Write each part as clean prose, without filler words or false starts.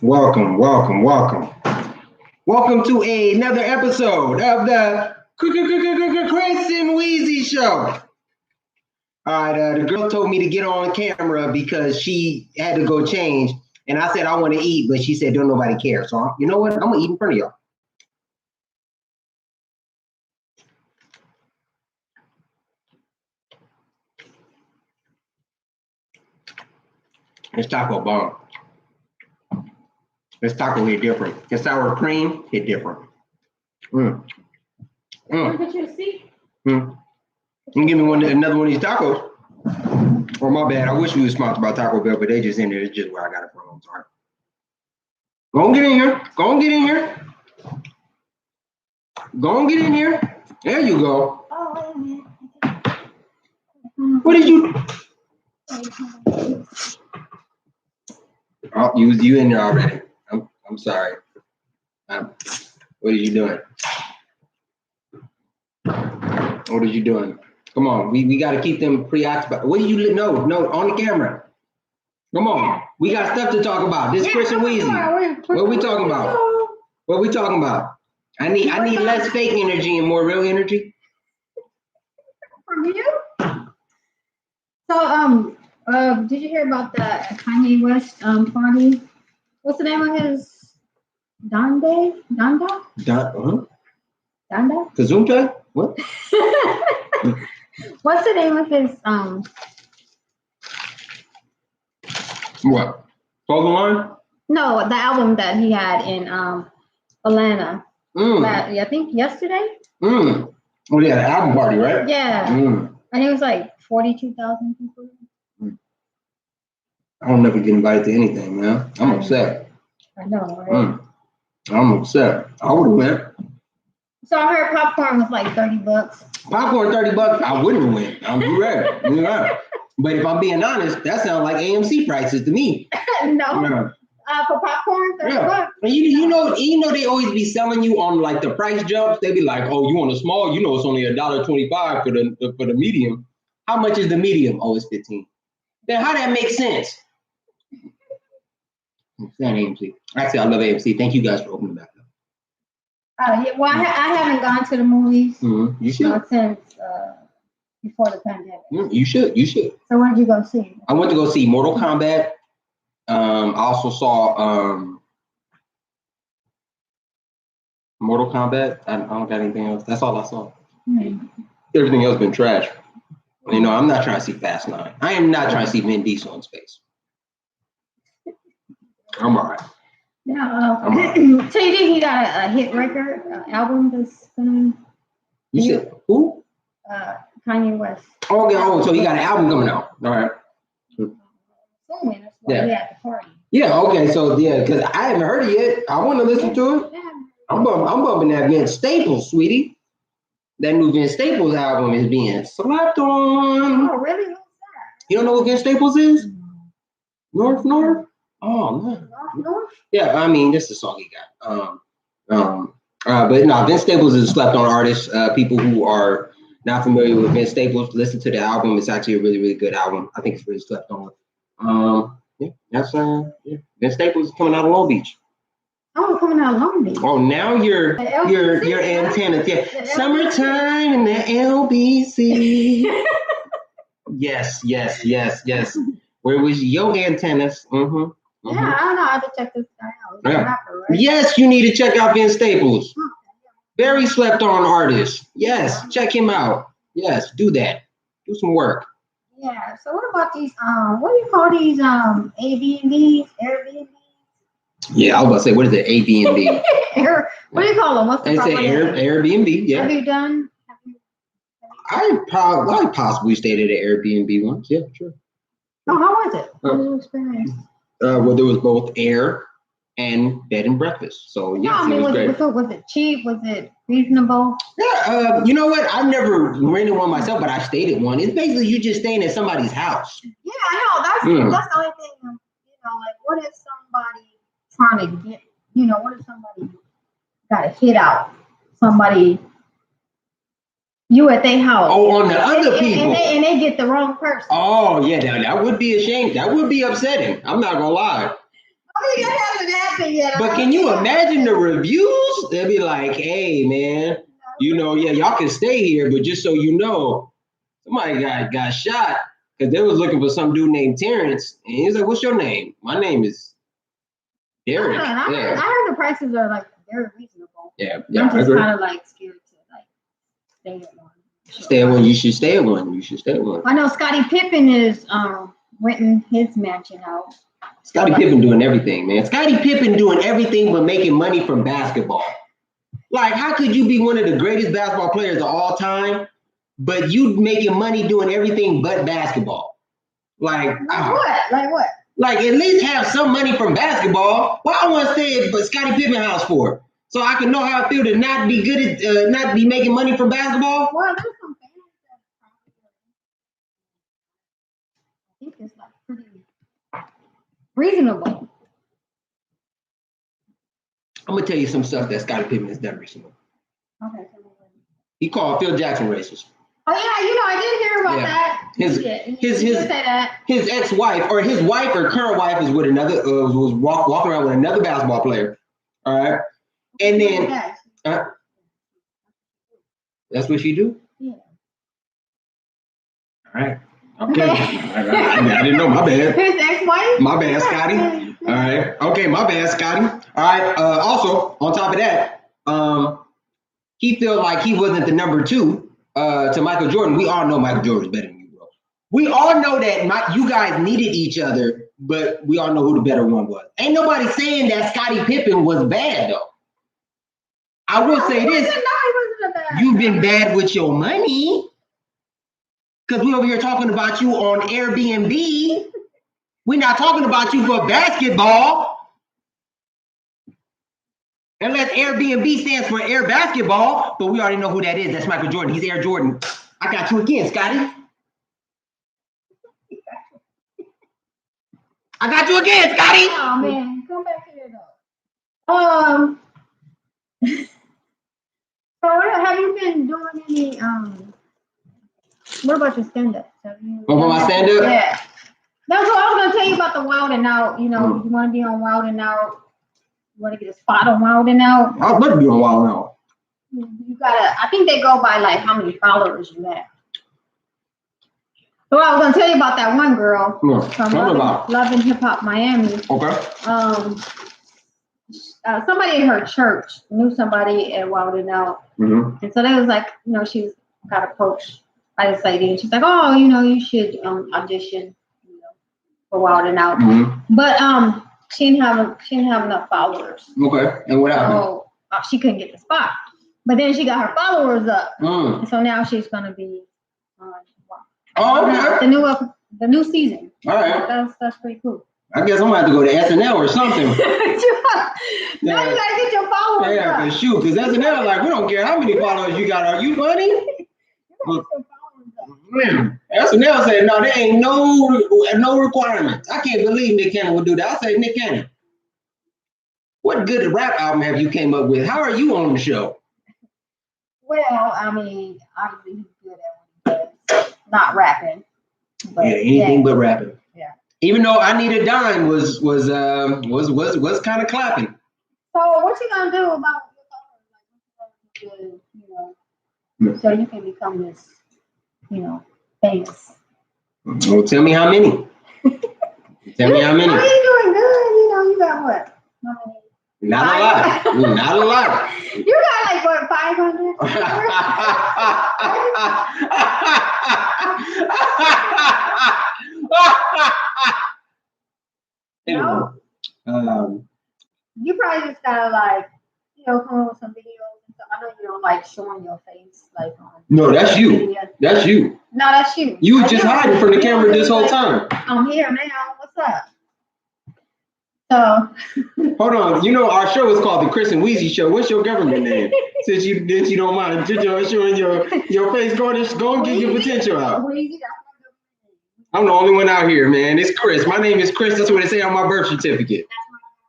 Welcome to another episode of the Chris and Weezy Show. All right, the girl told me to get on camera because she had to go change, and I said I want to eat, but she said don't nobody care. So you know what? I'm gonna eat in front of y'all. This taco bomb. This taco hit different. The sour cream hit different. Look at your seat. You give me another one of these tacos. Oh, my bad. I wish we was sponsored by Taco Bell, but they just in there. It's just where I got it from. I'm sorry. Go and get in here. Go and get in here. Go and get in here. There you go. What did you? Oh, you in there already. I'm sorry. What are you doing? What are you doing? Come on, we got to keep them preoccupied. What do you no on the camera? Come on, we got stuff to talk about. This Chris and Weezy. What are we talking about? What are we talking about? I need less fake energy and more real energy. From you? So did you hear about the Kanye West party? What's the name of his Donda? Donda? Kazumta? What? What's the name of his What? Follow the line? No, the album that he had in Atlanta. I think yesterday. Oh yeah, the album party, right? Yeah. And it was like 42,000 people. I don't never get invited to anything, man. I'm upset. I know, right? I'm upset. I would have went. So I heard popcorn was like $30. Popcorn $30, I wouldn't have went. I'm correct. Yeah. But if I'm being honest, that sounds like AMC prices to me. No. For popcorn, $30. And you know they always be selling you on like the price jumps. They be like, oh, you want a small? You know it's only $1.25 for the medium. How much is the medium? Oh, it's $15. Then how that make sense? It's not AMC. Actually, I love AMC. Thank you guys for opening back up. Yeah, well, I haven't gone to the movies You should. Since before the pandemic. You should. So what did you go see? I went to go see Mortal Kombat. I also saw Mortal Kombat. I don't got anything else. That's all I saw. Everything else been trash. You know, I'm not trying to see Fast 9. I am not trying to see Vin Diesel in space. I'm all right. Yeah. So you think he got a hit record album that's gonna? You said who? Kanye West. Okay. Oh, so he got an album coming out. All right. Yeah. At the party. Yeah. Okay. So yeah, because I haven't heard it yet. I want to listen to it. I'm bumping that Vince Staples, sweetie. That new Vince Staples album is being slapped on. Oh, really? Who's that? You don't know what Vince Staples is? North? Oh man. North? Yeah, I mean, this is the song he got. But no, Vince Staples is a slept on artist. People who are not familiar with Vince Staples, listen to the album. It's actually a really, really good album. I think it's really slept on. Vince Staples is coming out of Long Beach. Oh, coming out of Long Beach. Oh, now your antennas. Yeah. Summertime in the LBC. Yes. Where was your antennas? Yeah, I don't know. I have to check this guy out. Yeah. Rapper, right? Yes, you need to check out Vince Staples. Very slept on artist. Yes, check him out. Yes, do that. Do some work. Yeah. So what about these? What do you call these? Airbnbs? Yeah, I was about to say, what is it? Airbnb. What do you call them? What's the proper name? Airbnb. Yeah. Have you done? I possibly stayed at an Airbnb once. Yeah, sure. Oh, how was it? What was your experience? Well, there was both air and bed and breakfast. So yeah, no, was it cheap? Was it reasonable? Yeah, you know what? I've never rented one myself, but I stayed at one. It's basically you just staying at somebody's house. Yeah, I know. That's the only thing. Like, what if somebody trying to get? What if somebody got to hit out somebody? You at their house. Oh, on the other people. And they get the wrong person. Oh, yeah, that would be a shame. That would be upsetting. I'm not gonna lie. mean, it hasn't happened yet. But can you imagine the reviews? They'll be like, hey, man, you know, yeah, y'all can stay here, but just so you know, somebody got shot because they was looking for some dude named Terrence. And he's like, what's your name? My name is Derek. I heard the prices are like very reasonable. Yeah. I'm just kind of like scared to like stay at one. Stay at one. You should stay at one. You should stay at one. I know Scottie Pippen is renting his mansion out. Scottie Pippen doing everything, man. Scottie Pippen doing everything but making money from basketball. Like, how could you be one of the greatest basketball players of all time, but you making money doing everything but basketball? Like what? Like what? Like, at least have some money from basketball. Why I want to stay at Scottie Pippen house for? So I can know how I feel to not be good at, not be making money from basketball? Well, there's some fans that I think it's like pretty reasonable. I'm gonna tell you some stuff that Scottie Pippen has done recently. Okay. He called Phil Jackson racist. Oh yeah, I did hear about that. His ex-wife or his wife or current wife is with another was walking around with another basketball player. All right, and then that's what she do. Yeah. All right. Okay. I didn't know. My bad. His ex-wife. My bad, Scotty. All right. Okay. My bad, Scotty. All right. Also, on top of that, he felt like he wasn't the number 2. To Michael Jordan. We all know Michael Jordan is better than you, bro. We all know that you guys needed each other, but we all know who the better one was. Ain't nobody saying that Scottie Pippen was bad, though. I will say this. You've been bad with your money. Because we over here talking about you on Airbnb. We're not talking about you for basketball. Unless Airbnb stands for Air Basketball, but we already know who that is. That's Michael Jordan. He's Air Jordan. I got you again, Scotty. I got you again, Scotty. Oh man, come back here though. So have you been doing any what about your stand-up? About my stand-up? Yeah. That's what I was gonna tell you about the Wild and Out. You know, you want to be on Wild and Out. You want to get a spot on Wild and Out? I'd love to be on Wild and Out. You gotta. I think they go by like how many followers you have. So I was gonna tell you about that one girl from Love and Hip Hop Miami. Okay. Somebody in her church knew somebody at Wild and Out, and so they was like, she got approached by this lady, and she's like, oh, you should audition, for Wild and Out, but she didn't have enough followers. Okay, and what happened? So she couldn't get the spot, but then she got her followers up, and so now she's gonna be on. The new season. All right, that's pretty cool. I guess I'm gonna have to go to SNL or something. Now you gotta get your followers up. Yeah, shoot, because SNL, like, we don't care how many followers you got. Are you funny? SNL said, no, there ain't no requirements. I can't believe Nick Cannon would do that. I say, Nick Cannon, what good rap album have you came up with? How are you on the show? Well, I mean, obviously he's good at what he does. Not rapping. But anything but rapping. Yeah. Even though I Need a Dime was kind of clapping. So what you gonna do about so you can become this, famous? Well, tell me how many. Tell me how many. Are you doing good? You got what? Not a lot. Not a lot. You got like what, 500? You probably just gotta come up with some videos and stuff. I know you don't like showing your face No, that's you. Media. That's you. No, that's you. You was just hiding from the camera this whole time. I'm here now. What's up? So hold on. Our show is called the Chris and Weezy Show. What's your government name? Since you don't mind showing your face, go and get your potential out. I'm the only one out here, man. It's Chris. My name is Chris. That's what it say on my birth certificate.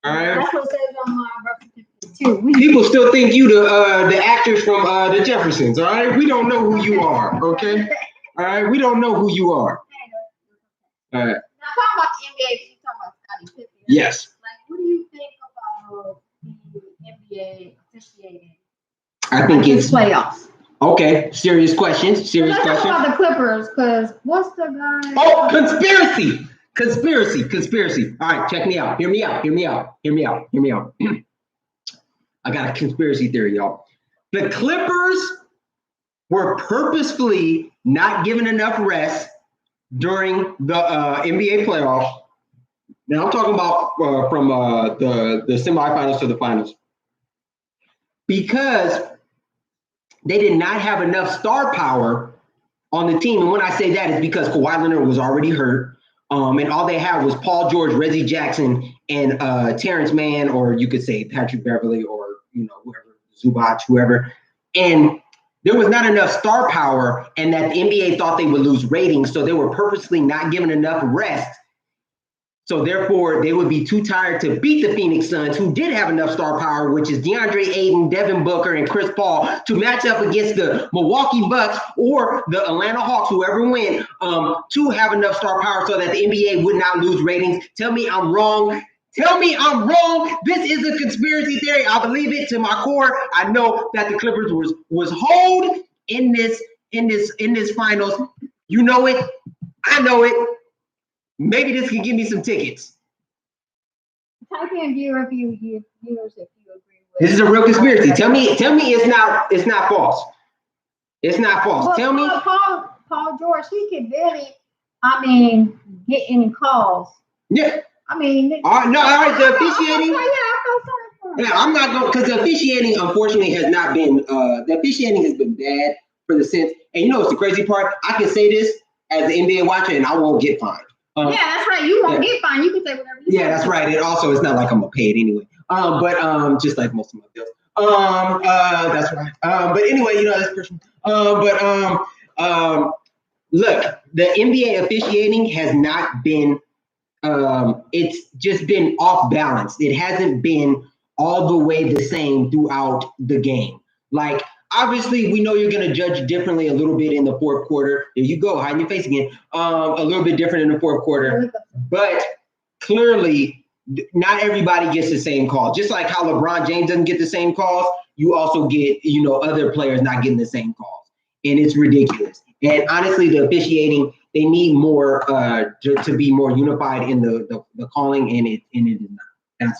All right. That's what it says on my birth certificate too. People still think you the actors from the Jeffersons. All right. We don't know who you are. Okay. All right. We don't know who you are. All right. Now talking about the NBA, you talking about Scottie Pippen. Yes. What do you of the NBA officiating? I think it's playoffs. Okay. Serious questions. Serious Let's questions. talk about the Clippers, because what's the guy? Oh, conspiracy. Conspiracy. All right, check me out. Hear me out. I got a conspiracy theory, y'all. The Clippers were purposefully not given enough rest during the NBA playoffs. Now I'm talking about from the semifinals to the finals, because they did not have enough star power on the team. And when I say that, it's because Kawhi Leonard was already hurt. And all they had was Paul George, Reggie Jackson, and Terrence Mann, or you could say Patrick Beverly, or whoever, Zubac, whoever. And there was not enough star power, and that the NBA thought they would lose ratings, so they were purposely not given enough rest. So therefore, they would be too tired to beat the Phoenix Suns, who did have enough star power, which is DeAndre Ayton, Devin Booker, and Chris Paul, to match up against the Milwaukee Bucks or the Atlanta Hawks, whoever win, to have enough star power so that the NBA would not lose ratings. Tell me I'm wrong. This is a conspiracy theory. I believe it to my core. I know that the Clippers was hold in this finals. You know it. I know it. Maybe this can give me some tickets. Type in viewers if you agree with. This is a real conspiracy. Tell me it's not false. It's not false. But Tell me. Paul George, he could barely, get any calls. Yeah. No, all right. The officiating. Yeah, I'm not going, because the officiating, unfortunately, has not been. The officiating has been bad for the sense. And it's the crazy part. I can say this as an NBA watcher, and I won't get fined. Yeah, that's right. You won't get fined. You can say whatever you want. That's right. And also, it's not like I'm gonna pay it anyway. But just like most of my bills. That's right. But anyway, that's personal. Look, the NBA officiating has not been. It's just been off balance. It hasn't been all the way the same throughout the game. Like, obviously, we know you're going to judge differently a little bit in the fourth quarter. There you go, hiding your face again. A little bit different in the fourth quarter. But clearly, not everybody gets the same call. Just like how LeBron James doesn't get the same calls, you also get, other players not getting the same calls. And it's ridiculous. And honestly, the officiating, they need more to be more unified in the calling, and it is not.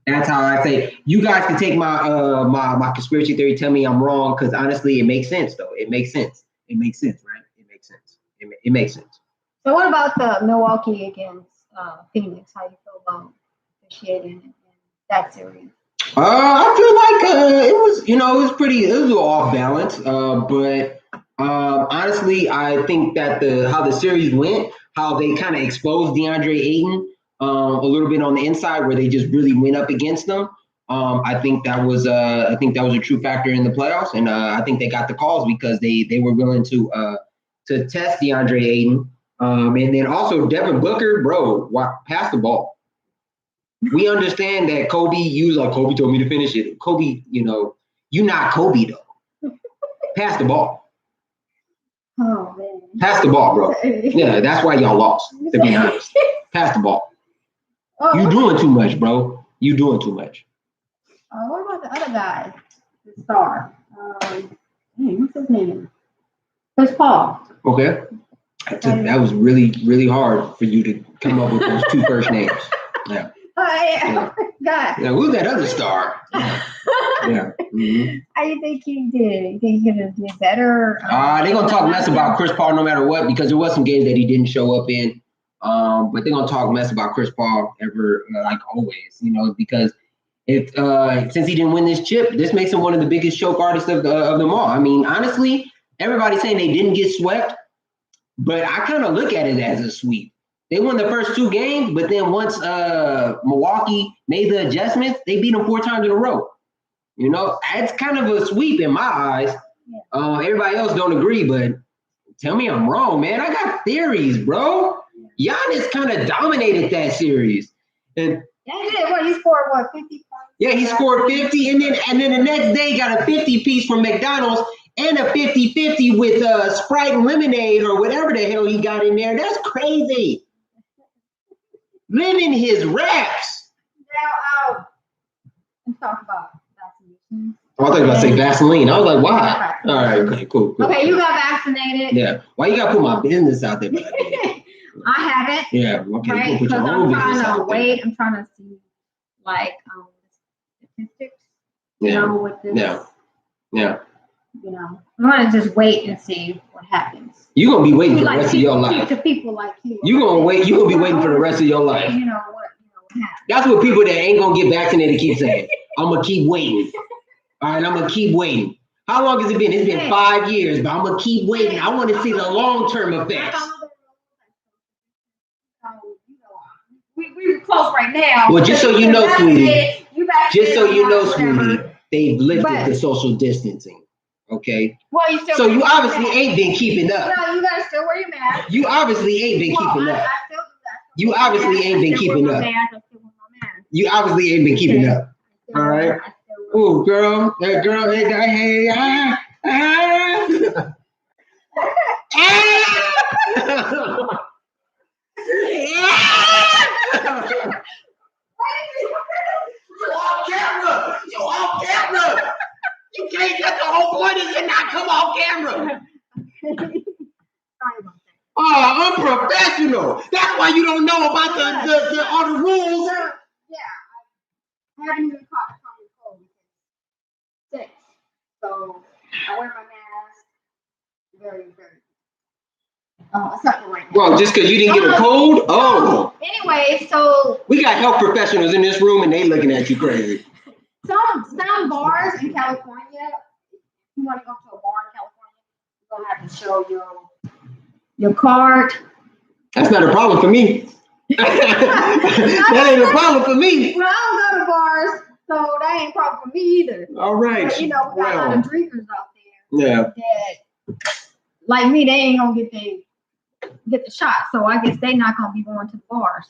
That's how I say. You guys can take my my conspiracy theory. Tell me I'm wrong, because honestly, it makes sense though. It makes sense. It makes sense, right? It makes sense. It makes sense. So what about the Milwaukee against Phoenix? How you feel about officiating in that series? I feel like it was off balance. But honestly, I think that how the series went, how they kind of exposed DeAndre Ayton a little bit on the inside, where they just really went up against them. I think that was a true factor in the playoffs, and I think they got the calls because they were willing to test DeAndre Ayton, and then also Devin Booker, bro, pass the ball. We understand that Kobe told me to finish it. Kobe, you not Kobe though. Pass the ball. Oh man. Pass the ball, bro. Yeah, that's why y'all lost, to be honest. Pass the ball. You doing too much, bro. You doing too much. What about the other guy? The star. What's his name? Chris Paul. Okay. That was really, really hard for you to come up with those two first names. Yeah. God. Yeah, who's that other star? Yeah. Mm-hmm. How do you think he did? You think he could have did better? They're gonna talk mess about Chris Paul no matter what, because there was some games that he didn't show up in. But they're gonna talk mess about Chris Paul ever, like always, because if since he didn't win this chip, this makes him one of the biggest choke artists of them all. I mean, honestly, everybody's saying they didn't get swept, but I kind of look at it as a sweep. They won the first two games, but then once Milwaukee made the adjustments, they beat them 4 times in a row. That's kind of a sweep in my eyes. Everybody else don't agree, but tell me I'm wrong, man. I got theories, bro. Giannis kind of dominated that series. And he did. What, he scored 50 points? Yeah, he scored 50, and then the next day got a 50 piece from McDonald's and a 50-50 with Sprite and lemonade or whatever the hell he got in there. That's crazy. Living his raps. Now, talk about vaccinations. I thought you were about to say Vaseline. I was like, why? All right, okay, cool. Okay, you got vaccinated. Yeah. Why you gotta put my business out there? I haven't. Yeah, okay. Right, Put your because own I'm business trying to out there. wait. I'm trying to see, like, statistics. You Yeah. know, with this. Yeah. You know, I'm gonna just wait and see what happens. You're gonna be waiting for the rest of your life. To people like you. You're gonna be waiting for the rest of your life. You know what happens. That's what people that ain't gonna get vaccinated keep saying. I'm gonna keep waiting. All right, I'm gonna keep waiting. How long has it been? It's been 5 years, but I'm gonna keep waiting. I want to see the long-term effects. We're close right now. Well, just so you know, sweetie. Just so you know, sweetie, they've lifted the social distancing. Okay. Well, you still. So you obviously ain't been keeping up. No, you gotta still wear your mask. You obviously ain't been keeping up. I still do that. You obviously ain't been keeping up. You obviously ain't been keeping up. All right. Oh, girl, that girl, hey, You off camera. You can't. That's the whole point. Is you not come off camera. Oh, unprofessional. That's why you don't know about the all the rules. Yeah, I haven't even caught common cold because sick. So I wear my mask very. Except for right now. Well, just because you didn't get a cold? Oh. Anyway, so we got health professionals in this room and they looking at you crazy. Some bars in California, if you want to go to a bar in California, you're gonna have to show your card. That's not a problem for me. That ain't a problem for me. Well, I don't go to bars, so that ain't a problem for me either. All right. But, we got a lot of drinkers out there. Yeah. That, like me, they ain't gonna get the shot, so I guess they not gonna be going to the bars.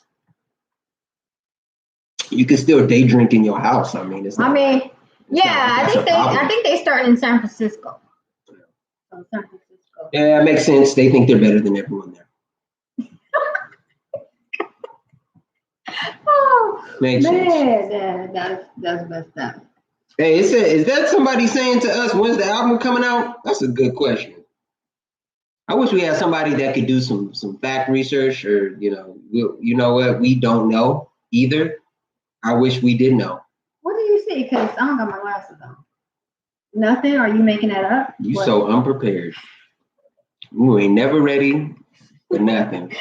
You can still day drink in your house. I mean, I think they start in San Francisco. So San Francisco. Yeah, it makes sense. They think they're better than everyone there. Makes sense. That's messed up. Hey, is that somebody saying to us, when's the album coming out? That's a good question. I wish we had somebody that could do some fact research, or you know what, we don't know either. I wish we did know. What do you see? Because I don't got my glasses on. Nothing? Are you making that up? You so unprepared. You ain't never ready for nothing.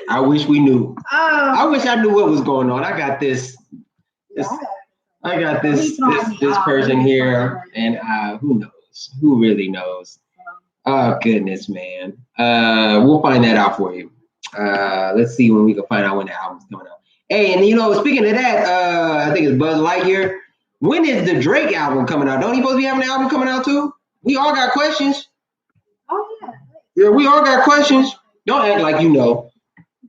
I wish we knew. I wish I knew what was going on. I got this person here, and who knows? Who really knows? Oh goodness, man. We'll find that out for you. Let's see when we can find out when the album's coming out. Hey, and speaking of that, I think it's Buzz Lightyear. When is the Drake album coming out? Don't he supposed to be having an album coming out too? We all got questions. Oh yeah. Yeah, we all got questions. Don't act like you know.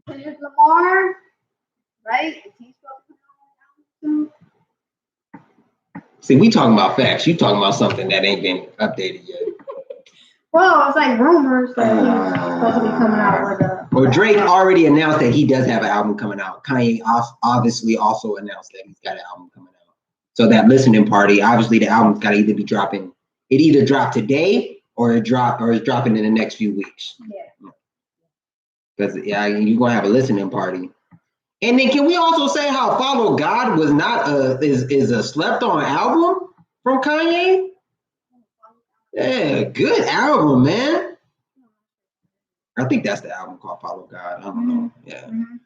Is Lamar, right? Is he supposed to come out with an album soon? See, we talking about facts. You talking about something that ain't been updated yet. Well, it's like rumors that he's supposed to be coming out with a. Well, Drake already announced that he does have an album coming out. Kanye obviously also announced that he's got an album coming out. So that listening party, obviously the album's got to either be dropping. It either dropped today or it's dropping in the next few weeks. Yeah. Because you're gonna have a listening party. And then can we also say how Follow God was not is a slept on album from Kanye? Yeah, good album, man. I think that's the album called Follow God. I don't know. Yeah. Mm-hmm.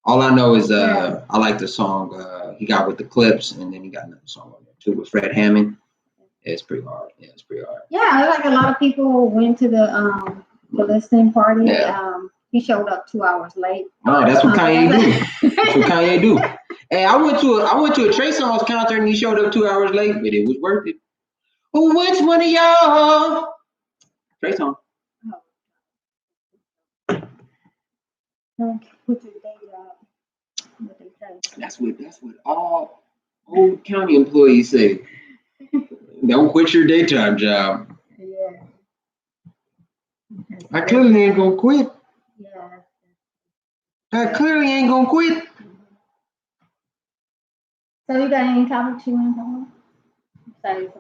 All I know is I like the song he got with the Clips, and then he got another song on there too with Fred Hammond. It's pretty hard. Yeah, it's pretty hard. Yeah, like a lot of people went to the listening party. Yeah. He showed up 2 hours late. Oh, that's what Kanye do. That's what Kanye do. Hey, I went to a Trey Songz concert and he showed up 2 hours late, but it was worth it. Oh, which one of y'all? Trey Songz. Put your day job. What they say. That's what all old county employees say. Don't quit your daytime job. Yeah. I clearly ain't gonna quit. Yeah. I clearly ain't gonna quit. So you got any topics you want to talk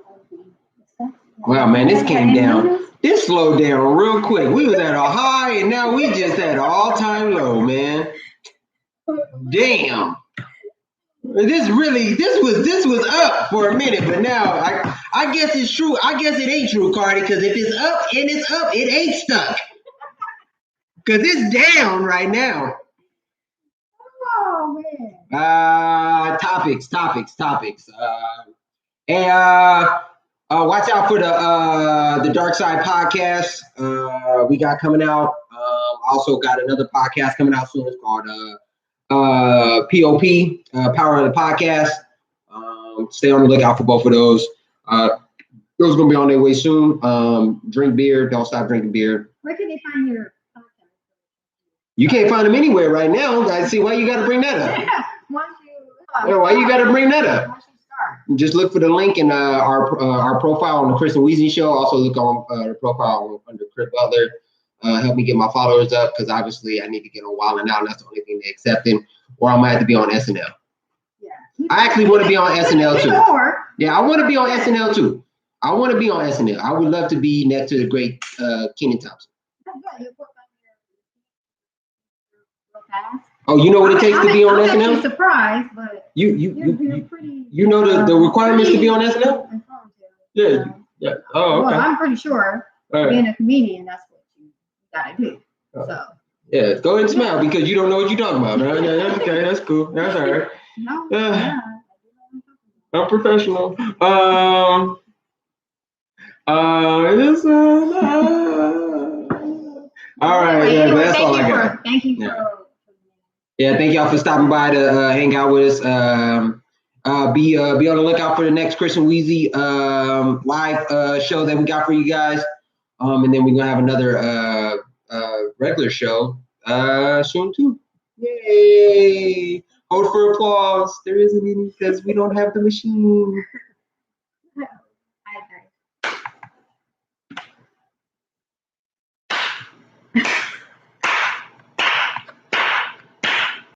about? Wow, man, this came down. This slowed down real quick. We was at a high, and now we just at an all-time low, man. Damn. This was up for a minute, but now I guess it's true. I guess it ain't true, Cardi, because if it's up and it's up, it ain't stuck. Because it's down right now. Oh man. Topics. And watch out for the Dark Side podcast. We got coming out. Also got another podcast coming out soon. It's called POP, Power of the Podcast. Stay on the lookout for both of those. Those are gonna be on their way soon. Drink beer. Don't stop drinking beer. Where can they find your podcast? You can't find them anywhere right now. I see why you got to bring that up. Why you got to bring that up? Just look for the link in our profile on the Chris and Weezy Show. Also look on the profile under Chris Butler. Help me get my followers up because obviously I need to get on Wild 'N Out. And that's the only thing they're accepting. Or I might have to be on SNL. Yeah. I actually want to be on SNL too. Yeah, I want to be on SNL too. I want to be on SNL. I would love to be next to the great Kenan Thompson. Oh, you know what it takes to be on SNL? I'm surprised, but you know the requirements to be on SNL? Yeah. Oh, okay. Well, I'm pretty sure being a comedian, that's what you gotta do. So. Yeah, go ahead and smile because you don't know what you're talking about. Right? Yeah, that's okay. That's cool. That's all right. No. I'm professional. All right. Yeah, that's all I got. Thank you for. Yeah, thank y'all for stopping by to hang out with us. Be on the lookout for the next Chris and Weezy live show that we got for you guys. And then we're gonna have another regular show soon too. Yay! Hold for applause. There isn't any because we don't have the machine.